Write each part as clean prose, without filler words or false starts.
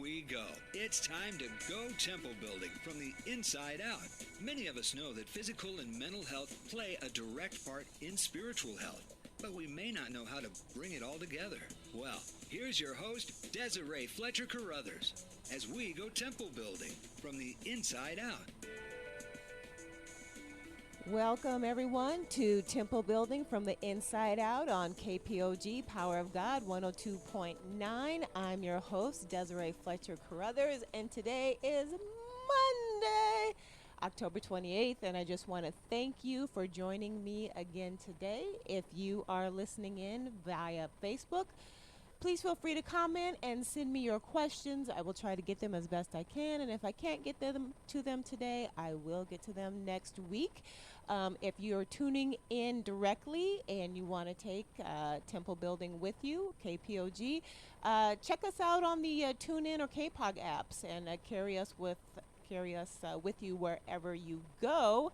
we go. It's time to go temple building from the inside out. Many of us know that physical and mental health play a direct part in spiritual health, but we may not know how to bring it all together. Well, here's your host, Desiree Fletcher Carruthers, as we go temple building from the inside out. Welcome, everyone, to Temple Building from the Inside Out on KPOG, Power of God 102.9. I'm your host, Desiree Fletcher Carruthers, and today is Monday, October 28th, and I just want to thank you for joining me again today. If you are listening in via Facebook, please feel free to comment and send me your questions. I will try to get them as best I can, and if I can't get to them today, I will get to them next week. If you're tuning in directly and you want to take Temple Building with you, KPOG, check us out on the TuneIn or KPOG apps and carry us with you wherever you go.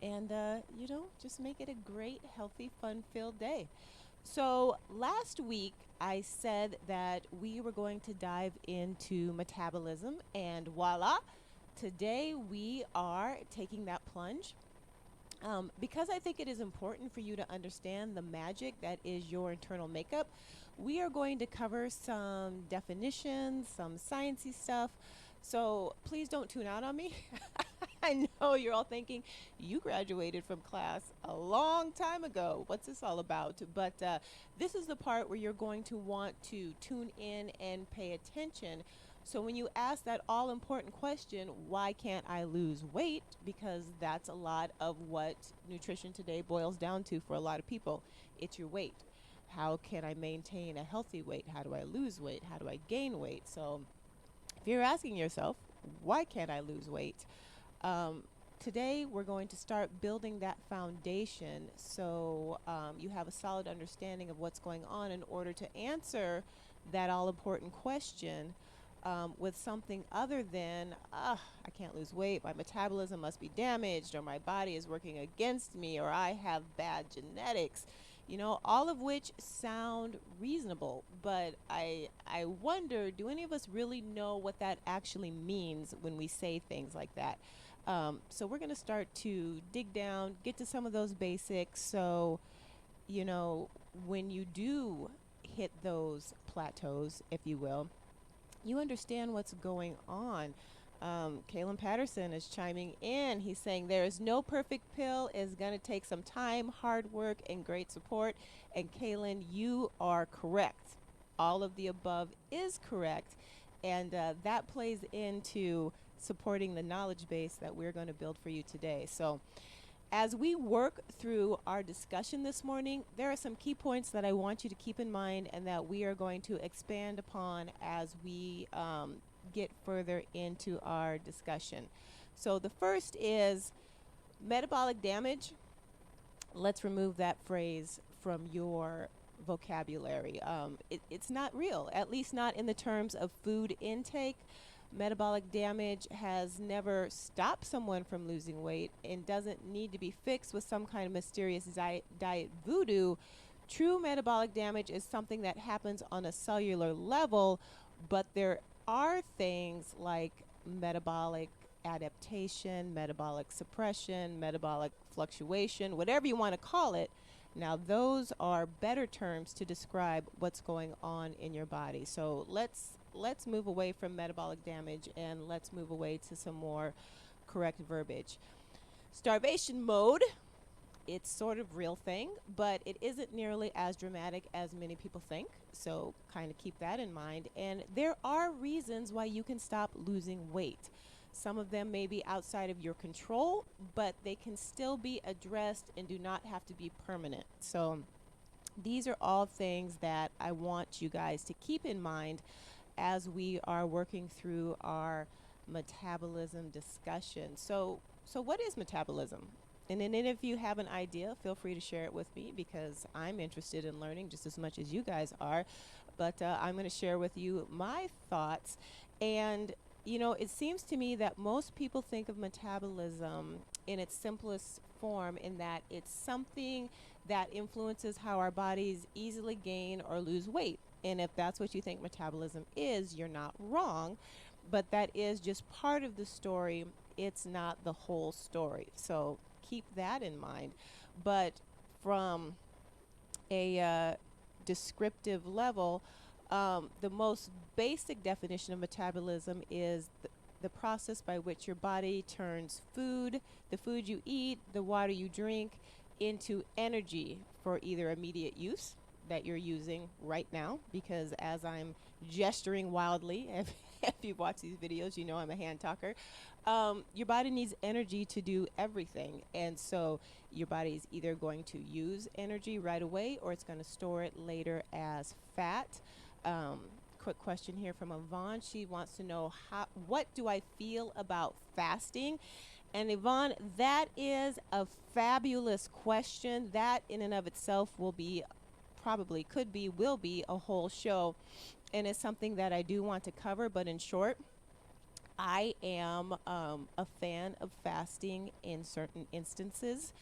And just make it a great, healthy, fun-filled day. So last week, I said that we were going to dive into metabolism, and voila, today we are taking that plunge. Because I think it is important for you to understand the magic that is your internal makeup, we are going to cover some definitions, some sciencey stuff. So please don't tune out on me. I know you're all thinking, you graduated from class a long time ago. What's this all about? But this is the part where you're going to want to tune in and pay attention. So when you ask that all-important question, why can't I lose weight? Because that's a lot of what nutrition today boils down to for a lot of people. It's your weight. How can I maintain a healthy weight? How do I lose weight? How do I gain weight? So if you're asking yourself, why can't I lose weight? Today we're going to start building that foundation so you have a solid understanding of what's going on in order to answer that all-important question with something other than, I can't lose weight, my metabolism must be damaged, or my body is working against me, or I have bad genetics. All of which sound reasonable, but I wonder, do any of us really know what that actually means when we say things like that? So we're going to start to dig down, get to some of those basics, so, when you do hit those plateaus, if you will, you understand what's going on. Kalen Patterson is chiming in. He's saying there is no perfect pill. It's going to take some time, hard work, and great support. And Kalen, you are correct. All of the above is correct. And that plays into supporting the knowledge base that we're going to build for you today. So as we work through our discussion this morning, there are some key points that I want you to keep in mind and that we are going to expand upon as we get further into our discussion. So the first is metabolic damage. Let's remove that phrase from your vocabulary. It's not real, at least not in the terms of food intake. Metabolic damage has never stopped someone from losing weight and doesn't need to be fixed with some kind of mysterious diet voodoo. True metabolic damage is something that happens on a cellular level, but there are things like metabolic adaptation, metabolic suppression, metabolic fluctuation, whatever you want to call it. Now, those are better terms to describe what's going on in your body. So let's move away from metabolic damage and let's move away to some more correct verbiage. Starvation mode, it's sort of real thing, but it isn't nearly as dramatic as many people think. So kind of keep that in mind. And there are reasons why you can stop losing weight. Some of them may be outside of your control, but they can still be addressed and do not have to be permanent. So these are all things that I want you guys to keep in mind as we are working through our metabolism discussion. So what is metabolism? And then if you have an idea, feel free to share it with me because I'm interested in learning just as much as you guys are. But I'm going to share with you my thoughts. And it seems to me that most people think of metabolism in its simplest form in that it's something that influences how our bodies easily gain or lose weight. And if that's what you think metabolism is, you're not wrong, but that is just part of the story. It's not the whole story. So keep that in mind. But from a descriptive level, the most basic definition of metabolism is the process by which your body turns food, the food you eat, the water you drink, into energy for either immediate use that you're using right now. Because as I'm gesturing wildly, if you've watched these videos, you know I'm a hand talker. Your body needs energy to do everything. And so your body is either going to use energy right away or it's going to store it later as fat. Quick question here from Yvonne. She wants to know what do I feel about fasting? And Yvonne, that is a fabulous question. That in and of itself will be, probably could be, will be a whole show. And it's something that I do want to cover, but in short, I am a fan of fasting in certain instances.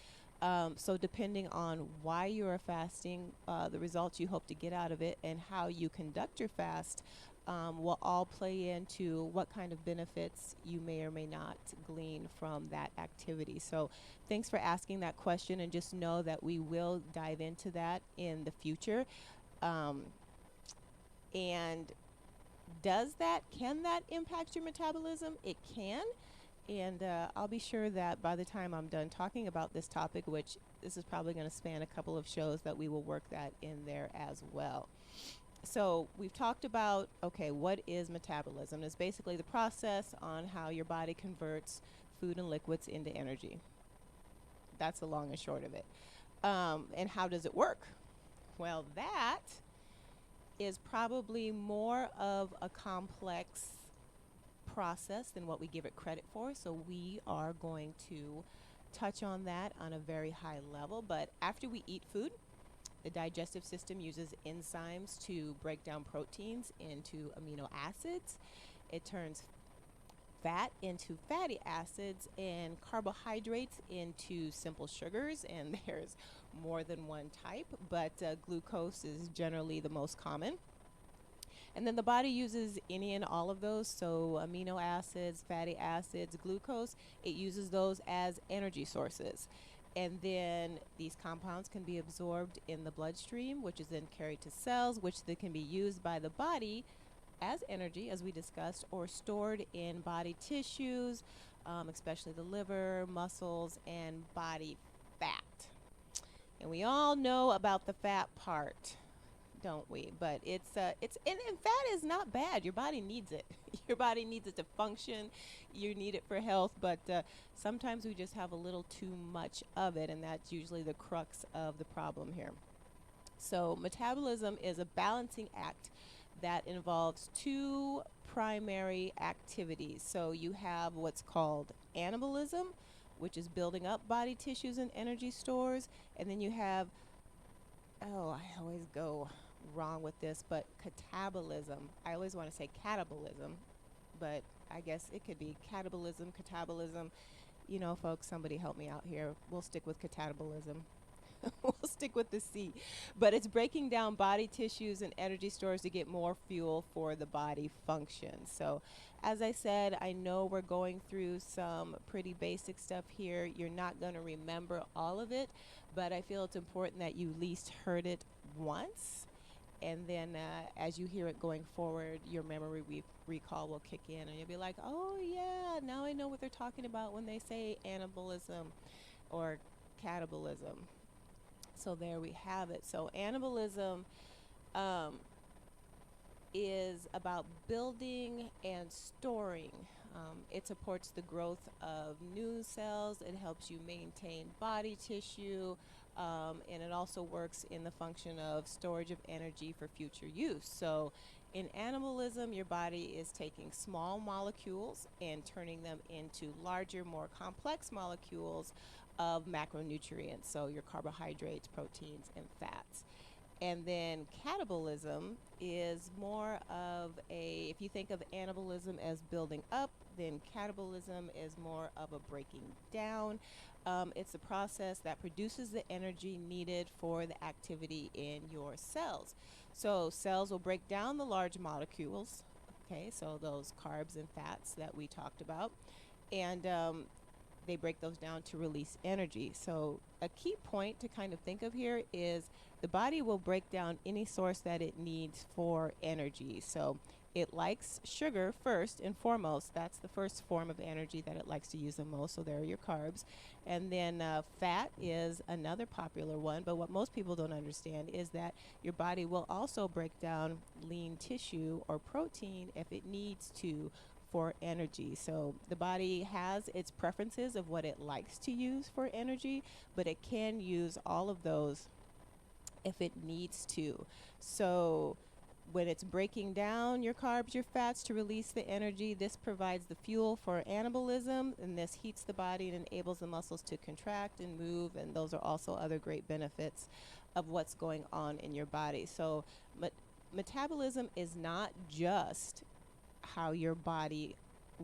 So depending on why you are fasting, the results you hope to get out of it, and how you conduct your fast will all play into what kind of benefits you may or may not glean from that activity. So thanks for asking that question, and just know that we will dive into that in the future. And can that impact your metabolism? It can. And I'll be sure that by the time I'm done talking about this topic, which this is probably going to span a couple of shows, that we will work that in there as well. So we've talked about, okay, what is metabolism? It's basically the process on how your body converts food and liquids into energy. That's the long and short of it. And how does it work? Well, that is probably more of a complex process than what we give it credit for. So we are going to touch on that on a very high level. But after we eat food, the digestive system uses enzymes to break down proteins into amino acids. It turns fat into fatty acids and carbohydrates into simple sugars, and there's more than one type, but glucose is generally the most common. And then the body uses any and all of those, so amino acids, fatty acids, glucose, it uses those as energy sources. And then these compounds can be absorbed in the bloodstream, which is then carried to cells, which then can be used by the body as energy, as we discussed, or stored in body tissues, especially the liver, muscles, and body fat. And we all know about the fat part, don't we? But it's and fat is not bad. Your body needs it. Your body needs it to function. You need it for health, but sometimes we just have a little too much of it, and that's usually the crux of the problem here. So metabolism is a balancing act that involves two primary activities. So you have what's called anabolism, which is building up body tissues and energy stores, and then you have, oh, I always go wrong with this, but catabolism. I always want to say catabolism, but I guess it could be catabolism, catabolism. You know, folks, somebody help me out here. We'll stick with catabolism. We'll stick with the C. But it's breaking down body tissues and energy stores to get more fuel for the body function. So as I said, I know we're going through some pretty basic stuff here. You're not going to remember all of it, but I feel it's important that you at least heard it once. And then as you hear it going forward, your memory recall will kick in, and you'll be like, oh yeah, now I know what they're talking about when they say anabolism or catabolism. So there we have it. So anabolism is about building and storing. It supports the growth of new cells. It helps you maintain body tissue. And it also works in the function of storage of energy for future use. So in anabolism, your body is taking small molecules and turning them into larger, more complex molecules of macronutrients, so your carbohydrates, proteins, and fats. And then catabolism is more of if you think of anabolism as building up, then catabolism is more of a breaking down. It's a process that produces the energy needed for the activity in your cells. So cells will break down the large molecules, okay, so those carbs and fats that we talked about, and they break those down to release energy. So a key point to kind of think of here is the body will break down any source that it needs for energy. So it likes sugar first and foremost. That's the first form of energy that it likes to use the most. So there are your carbs. And then fat is another popular one. But what most people don't understand is that your body will also break down lean tissue or protein if it needs to for energy. So the body has its preferences of what it likes to use for energy, but it can use all of those if it needs to. So when it's breaking down your carbs, your fats to release the energy, this provides the fuel for anabolism, and this heats the body and enables the muscles to contract and move, and those are also other great benefits of what's going on in your body. So metabolism is not just how your body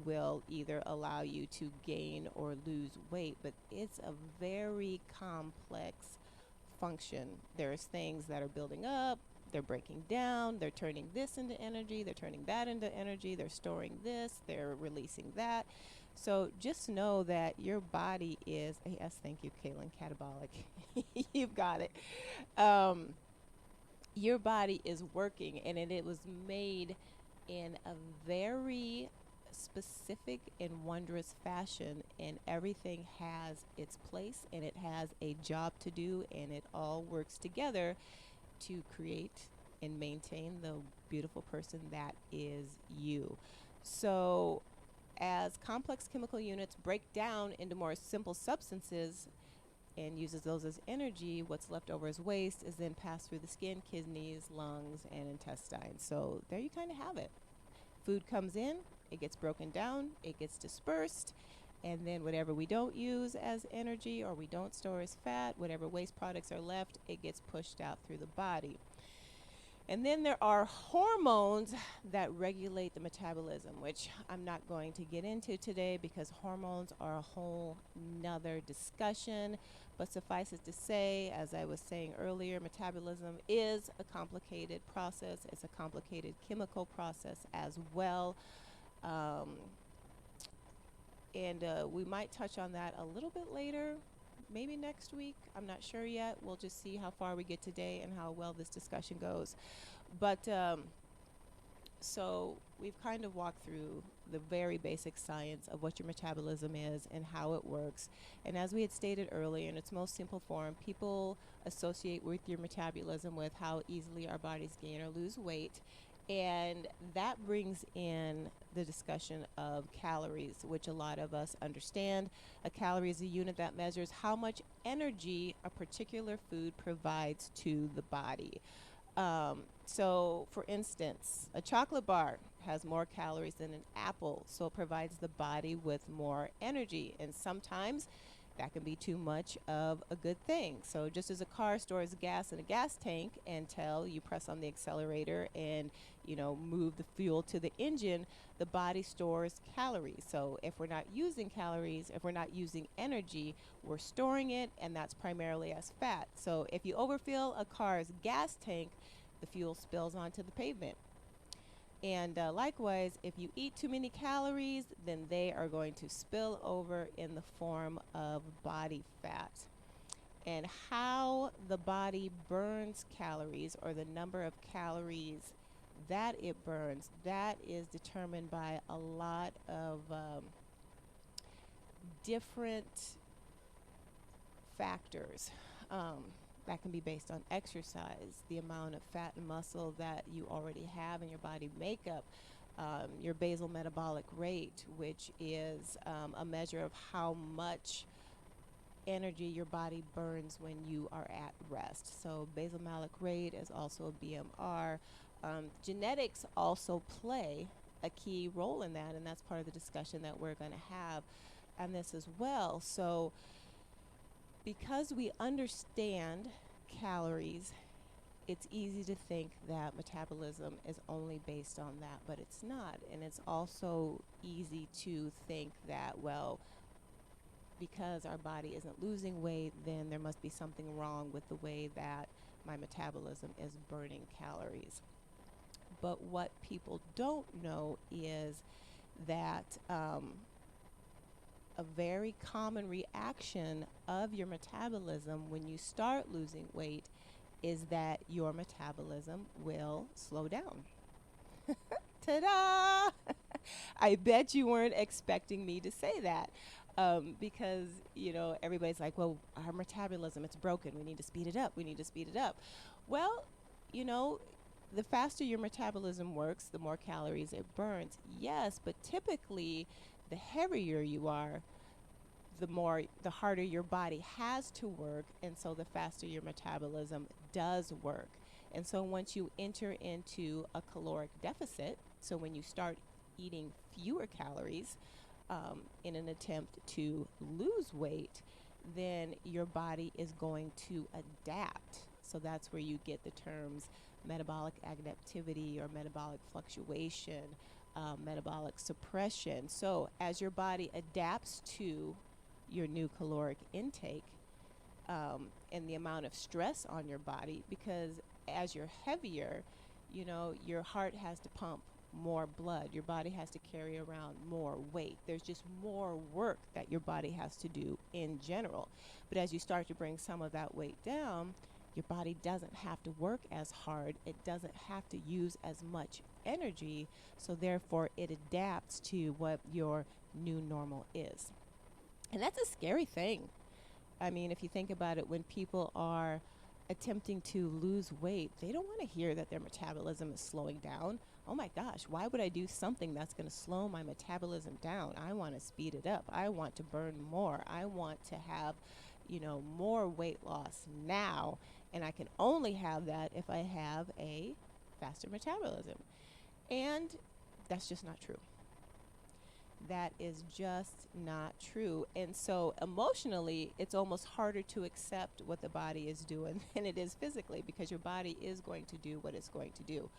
will either allow you to gain or lose weight, but it's a very complex function. There's things that are building up, they're breaking down, they're turning this into energy, they're turning that into energy, they're storing this, they're releasing that. So just know that your body is, yes, thank you, Kaylin, catabolic. You've got it. Your body is working, and it was made in a very specific and wondrous fashion, and everything has its place and it has a job to do, and it all works together to create and maintain the beautiful person that is you. So as complex chemical units break down into more simple substances and uses those as energy, what's left over as waste is then passed through the skin, kidneys, lungs, and intestines. So there you kind of have it. Food comes in, it gets broken down, it gets dispersed, and then whatever we don't use as energy or we don't store as fat, whatever waste products are left, it gets pushed out through the body. And then there are hormones that regulate the metabolism, which I'm not going to get into today because hormones are a whole nother discussion. But suffice it to say, as I was saying earlier, metabolism is a complicated process. It's a complicated chemical process as well. And we might touch on that a little bit later, maybe next week. I'm not sure yet. We'll just see how far we get today and how well this discussion goes. But so we've kind of walked through the very basic science of what your metabolism is and how it works. And as we had stated earlier, in its most simple form, people associate with your metabolism with how easily our bodies gain or lose weight. And that brings in the discussion of calories, which a lot of us understand. A calorie is a unit that measures how much energy a particular food provides to the body. So, for instance, a chocolate bar has more calories than an apple, so it provides the body with more energy. And sometimes that can be too much of a good thing. So just as a car stores gas in a gas tank until you press on the accelerator and move the fuel to the engine, the body stores calories. So if we're not using calories, if we're not using energy, we're storing it, and that's primarily as fat. So if you overfill a car's gas tank, the fuel spills onto the pavement. And likewise, if you eat too many calories, then they are going to spill over in the form of body fat. And how the body burns calories, or the number of calories that it burns, that is determined by a lot of different factors. That can be based on exercise, the amount of fat and muscle that you already have in your body makeup, your basal metabolic rate, which is a measure of how much energy your body burns when you are at rest. So basal metabolic rate is also a BMR. Genetics also play a key role in that, and that's part of the discussion that we're going to have on this as well. So because we understand calories, it's easy to think that metabolism is only based on that, but it's not. And it's also easy to think that, well, because our body isn't losing weight, then there must be something wrong with the way that my metabolism is burning calories. But what people don't know is that a very common reaction of your metabolism when you start losing weight is that your metabolism will slow down. Ta-da! I bet you weren't expecting me to say that, because everybody's like, well, our metabolism, it's broken, we need to speed it up, we need to speed it up. Well, you know the faster your metabolism works, the more calories it burns. Yes, but typically the heavier you are, the harder your body has to work, and so the faster your metabolism does work. And so once you enter into a caloric deficit, so when you start eating fewer calories in an attempt to lose weight, then your body is going to adapt. So that's where you get the terms metabolic adaptivity or metabolic fluctuation, metabolic suppression. So as your body adapts to your new caloric intake and the amount of stress on your body, because as you're heavier, your heart has to pump more blood, your body has to carry around more weight. There's just more work that your body has to do in general. But as you start to bring some of that weight down, your body doesn't have to work as hard, it doesn't have to use as much energy, so therefore it adapts to what your new normal is. And that's a scary thing. I mean, if you think about it, when people are attempting to lose weight, they don't want to hear that their metabolism is slowing down. Oh my gosh, why would I do something that's going to slow my metabolism down? I want to speed it up. I want to burn more. I want to have, more weight loss now. And I can only have that if I have a faster metabolism. And that's just not true. That is just not true. And so emotionally, it's almost harder to accept what the body is doing than it is physically, because your body is going to do what it's going to do.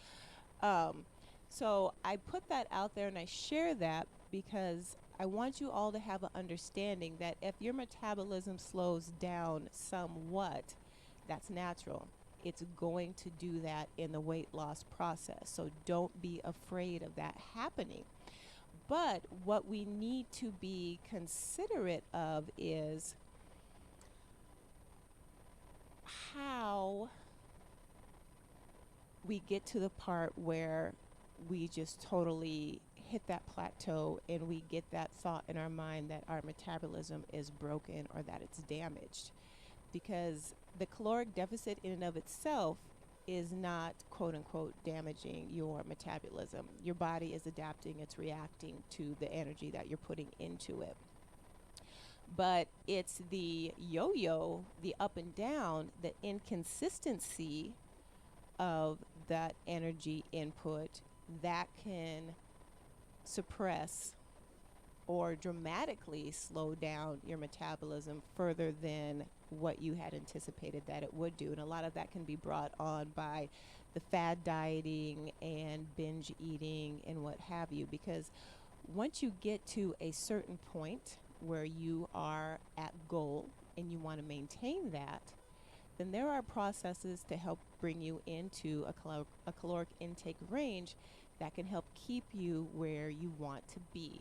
So I put that out there and I share that because I want you all to have an understanding that if your metabolism slows down somewhat, that's natural. It's going to do that in the weight loss process. So don't be afraid of that happening. But what we need to be considerate of is how we get to the part where we just totally hit that plateau and we get that thought in our mind that our metabolism is broken or that it's damaged. Because the caloric deficit in and of itself is not, quote unquote, damaging your metabolism. Your body is adapting, it's reacting to the energy that you're putting into it. But it's the yo-yo, the up and down, the inconsistency of that energy input that can suppress or dramatically slow down your metabolism further than what you had anticipated that it would do. And a lot of that can be brought on by the fad dieting and binge eating and what have you, because once you get to a certain point where you are at goal and you want to maintain that, then there are processes to help bring you into a caloric intake range that can help keep you where you want to be.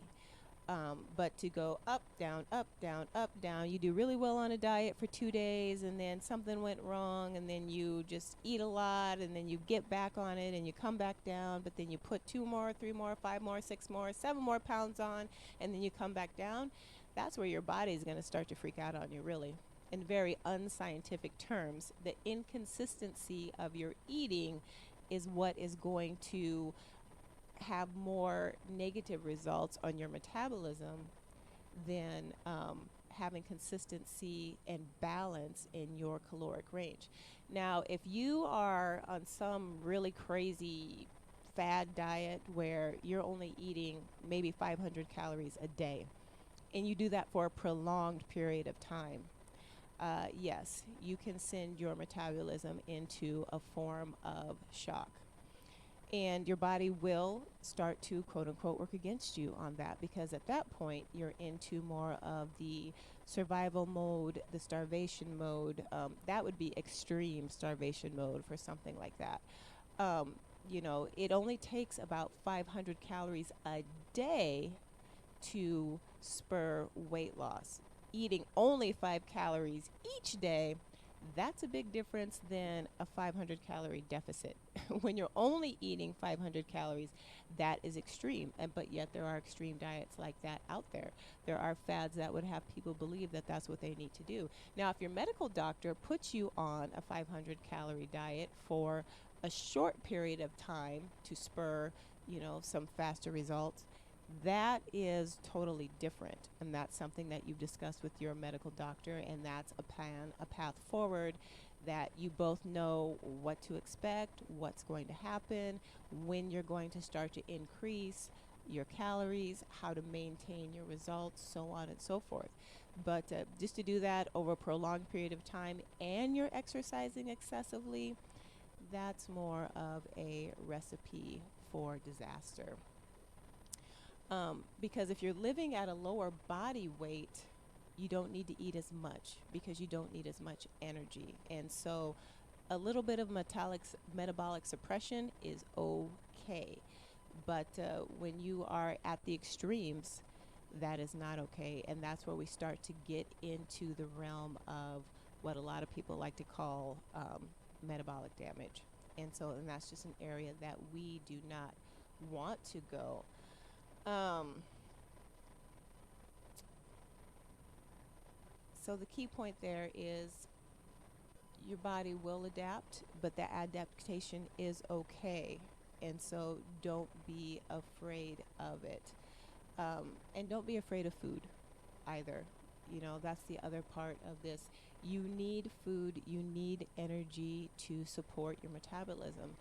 But to go up, down, up, down, up, down, you do really well on a diet for 2 days and then something went wrong and then you just eat a lot and then you get back on it and you come back down, but then you put 2 more, 3 more, 5 more, 6 more, 7 more pounds on, and then you come back down. That's where your body is going to start to freak out on you, really. In very unscientific terms, the inconsistency of your eating is what is going to have more negative results on your metabolism than having consistency and balance in your caloric range. Now, if you are on some really crazy fad diet where you're only eating maybe 500 calories a day, and you do that for a prolonged period of time, yes, you can send your metabolism into a form of shock. And your body will start to quote unquote work against you on that, because at that point you're into more of the survival mode, the starvation mode. That would be extreme starvation mode for something like that. Um, it only takes about 500 calories a day to spur weight loss. Eating only 5 calories each day, that's a big difference than a 500 calorie deficit. When you're only eating 500 calories, that is extreme. But yet there are extreme diets like that out there. There are fads that would have people believe that that's what they need to do. Now, if your medical doctor puts you on a 500 calorie diet for a short period of time to spur, some faster results, that is totally different, and that's something that you've discussed with your medical doctor, and that's a path forward that you both know what to expect, what's going to happen, when you're going to start to increase your calories, how to maintain your results, so on and so forth. But just to do that over a prolonged period of time and you're exercising excessively, that's more of a recipe for disaster. Because if you're living at a lower body weight, you don't need to eat as much because you don't need as much energy. And so a little bit of metabolic suppression is okay. But when you are at the extremes, that is not okay. And that's where we start to get into the realm of what a lot of people like to call metabolic damage. And that's just an area that we do not want to go. So the key point there is your body will adapt, but the adaptation is okay. And so don't be afraid of it. And don't be afraid of food either. That's the other part of this. You need food, you need energy to support your metabolism.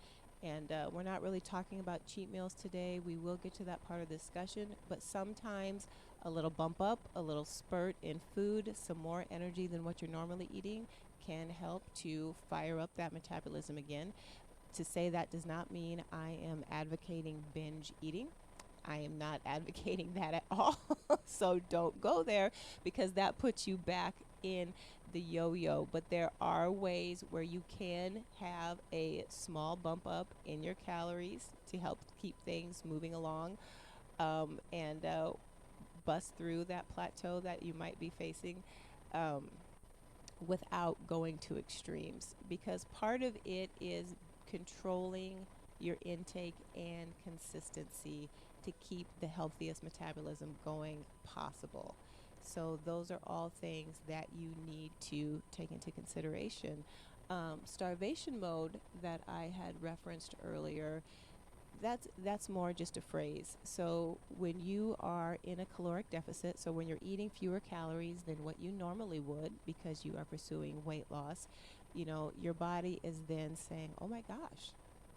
And we're not really talking about cheat meals today. We will get to that part of the discussion. But sometimes a little bump up, a little spurt in food, some more energy than what you're normally eating can help to fire up that metabolism again. To say that does not mean I am advocating binge eating. I am not advocating that at all. So don't go there, because that puts you back in the yo-yo. But there are ways where you can have a small bump up in your calories to help keep things moving along, and bust through that plateau that you might be facing, without going to extremes. Because part of it is controlling your intake and consistency to keep the healthiest metabolism going possible. So those are all things that you need to take into consideration. Starvation mode that I had referenced earlier, that's more just a phrase. So when you are in a caloric deficit, so when you're eating fewer calories than what you normally would because you are pursuing weight loss, your body is then saying, oh my gosh,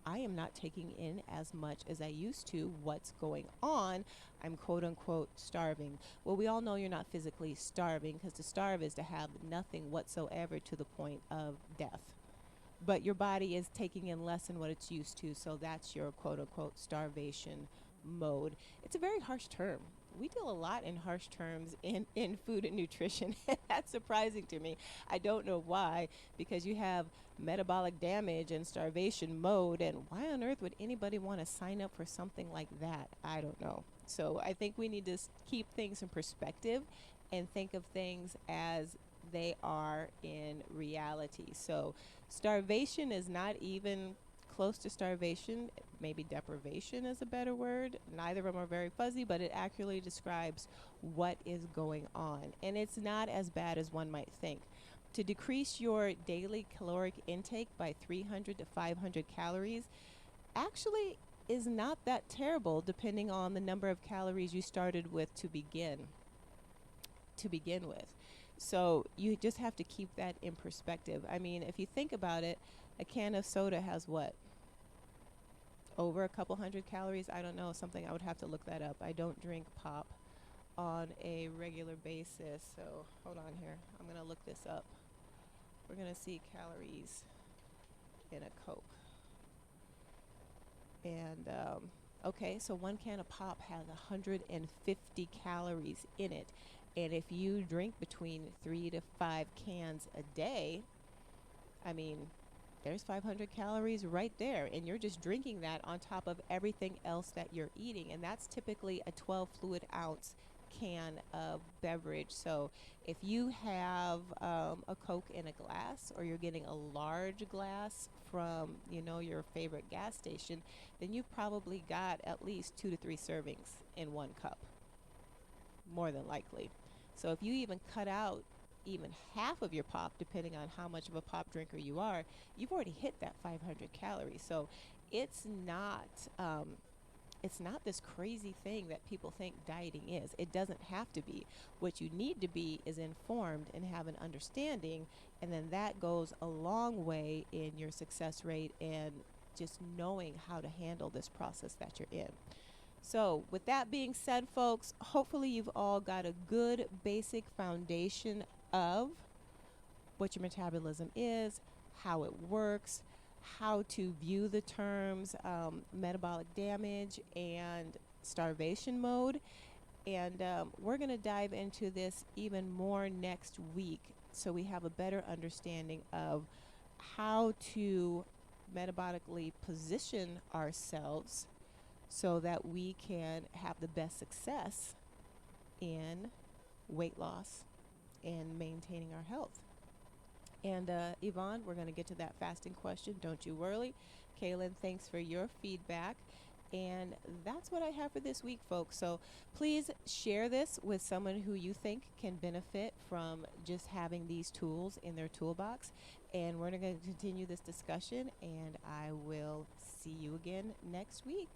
I am not taking in as much as I used to. What's going on? I'm quote unquote starving. Well, we all know you're not physically starving, because to starve is to have nothing whatsoever to the point of death. But your body is taking in less than what it's used to, so that's your quote unquote starvation mode. It's a very harsh term. We deal a lot in harsh terms in food and nutrition. That's surprising to me. I don't know why, because you have metabolic damage and starvation mode, and why on earth would anybody want to sign up for something like that? I don't know. So I think we need to keep things in perspective and think of things as they are in reality. So starvation is not even close to starvation. Maybe deprivation is a better word. Neither of them are very fuzzy, but it accurately describes what is going on. And it's not as bad as one might think. To decrease your daily caloric intake by 300 to 500 calories actually is not that terrible, depending on the number of calories you started with to begin with. So you just have to keep that in perspective. I mean, if you think about it, a can of soda has what? Over a couple hundred calories? I don't know, something. I would have to look that up. I don't drink pop on a regular basis. So hold on here. I'm going to look this up. We're going to see calories in a Coke. And okay, so one can of pop has 150 calories in it. And if you drink between 3 to 5 cans a day, I mean, there's 500 calories right there. And you're just drinking that on top of everything else that you're eating. And that's typically a 12 fluid ounce can of beverage. So if you have a Coke in a glass, or you're getting a large glass from, your favorite gas station, then you've probably got at least 2 to 3 servings in one cup, more than likely. So if you even cut out even half of your pop, depending on how much of a pop drinker you are, you've already hit that 500 calories. So it's not it's not this crazy thing that people think dieting is. It doesn't have to be. What you need to be is informed and have an understanding, and then that goes a long way in your success rate and just knowing how to handle this process that you're in. So, with that being said, folks, hopefully you've all got a good basic foundation of what your metabolism is, how it works, how to view the terms metabolic damage and starvation mode. And we're going to dive into this even more next week, so we have a better understanding of how to metabolically position ourselves so that we can have the best success in weight loss and maintaining our health. And Yvonne, we're going to get to that fasting question. Don't you worry. Kaylin, thanks for your feedback. And that's what I have for this week, folks. So please share this with someone who you think can benefit from just having these tools in their toolbox. And we're going to continue this discussion, and I will see you again next week.